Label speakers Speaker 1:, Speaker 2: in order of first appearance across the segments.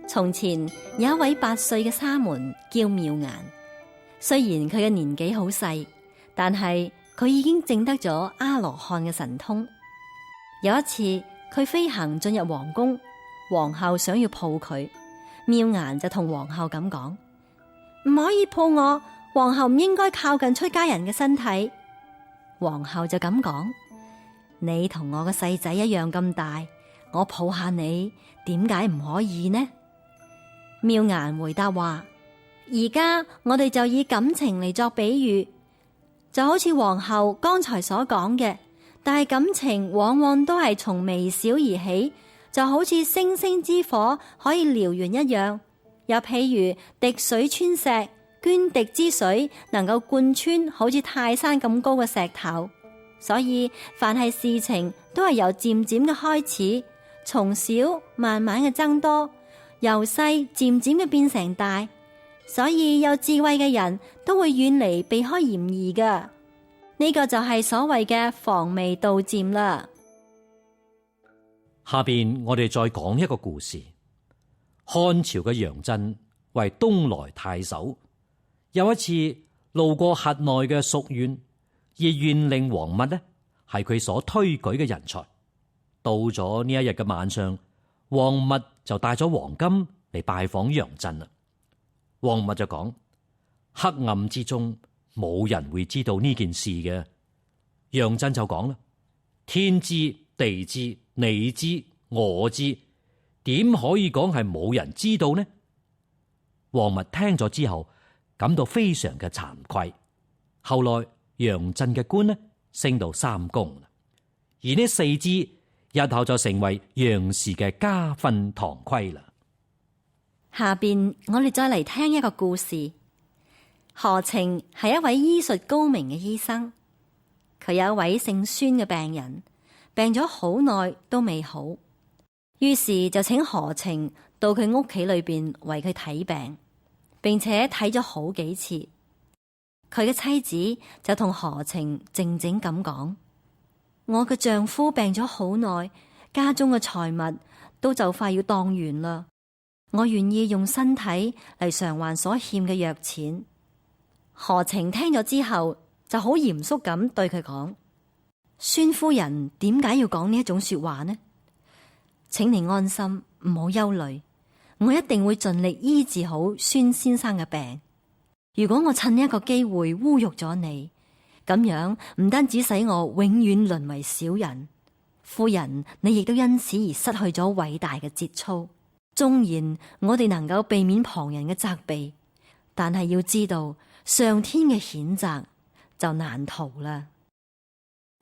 Speaker 1: 從前有一位8歲嘅沙門叫妙顏，雖然佢嘅年紀好細，但係佢已經證得咗阿羅漢嘅神通。有一次佢飛行進入皇宮，皇后想要抱佢，妙顏就同皇后咁講：唔可以抱我，皇后唔應該靠近出家人嘅身體。皇后就咁講：你同我個細仔一樣咁大，我抱下你，點解唔可以呢？妙顏回答話：而家我哋就以感情嚟作比喻，就好似皇后剛才所講嘅，但係感情往往都係從微小而起，就好似星星之火可以燎原一樣。又譬如滴水穿石，涓滴之水能夠貫穿好似泰山咁高嘅石頭。所以凡係事情都係由漸漸嘅開始，從小慢慢嘅增多，由細漸漸嘅變成大。所以有智慧嘅人都會遠離避開嫌疑㗎。呢個就係所謂嘅防微杜漸啦。
Speaker 2: 下邊我哋再講一個故事。漢朝嘅楊震為東萊太守，有一次路過轄內嘅蜀縣，而縣令王密呢係佢所推舉嘅人才。到咗呢一日嘅晚上，王密就帶咗黃金嚟拜訪楊震啦。王密就講：黑暗之中冇人會知道呢件事嘅。楊震就講啦：天知地知你知我知，點可以講係冇人知道呢？王密聽咗之後感到非常嘅慚愧。後來楊震嘅官呢升到3公，而呢4支日後就成為楊氏嘅家訓堂規啦。
Speaker 1: 下邊我哋再嚟聽一個故事。何情係一位醫術高明嘅醫生，佢有一位姓孫嘅病人，病咗好耐都未好，於是就請何情到佢屋企裏邊為佢睇病，並且睇咗好幾次。佢嘅妻子就同何情靜靜咁講：我嘅丈夫病咗好耐，家中嘅財物都就快要當完啦，我願意用身體嚟償還所欠嘅藥錢。何情聽咗之後就好嚴肅咁對佢講：孫夫人點解要講呢一種說話呢？請你安心，唔好憂慮，我一定會盡力醫治好孫先生嘅病。如果我趁呢一個機會侮辱咗你，咁樣唔單止使我永遠淪為小人，夫人你亦都因此而失去咗偉大嘅節操。縱然我哋能夠避免旁人嘅責備，但係要知道上天嘅譴責就難逃啦。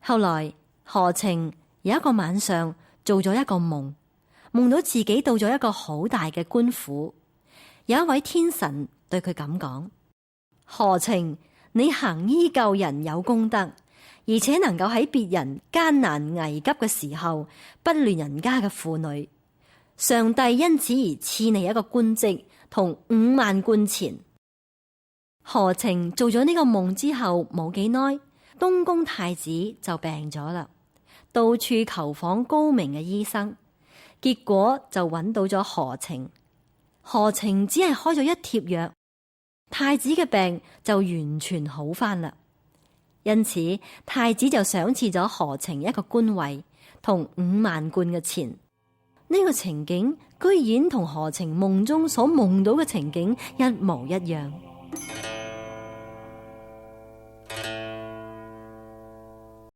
Speaker 1: 後來何情有一個晚上做咗一個夢，夢到自己到咗一個好大嘅官府，有一位天神對佢咁講：何情，你行醫救人有功德，而且能夠喺別人艱難危急嘅時候不亂人家嘅婦女，上帝因此而賜你一個官職同5萬貫錢。何情做咗呢個夢之後冇幾耐，東宮太子就病咗啦，到處求訪高明嘅醫生，結果就揾到咗何情。何情只係開咗一貼藥，太子嘅病就完全好翻啦。因此太子就賞賜咗何情一個官位同5萬貫嘅錢。呢個情景居然同何情夢中所夢到嘅情景一模一樣。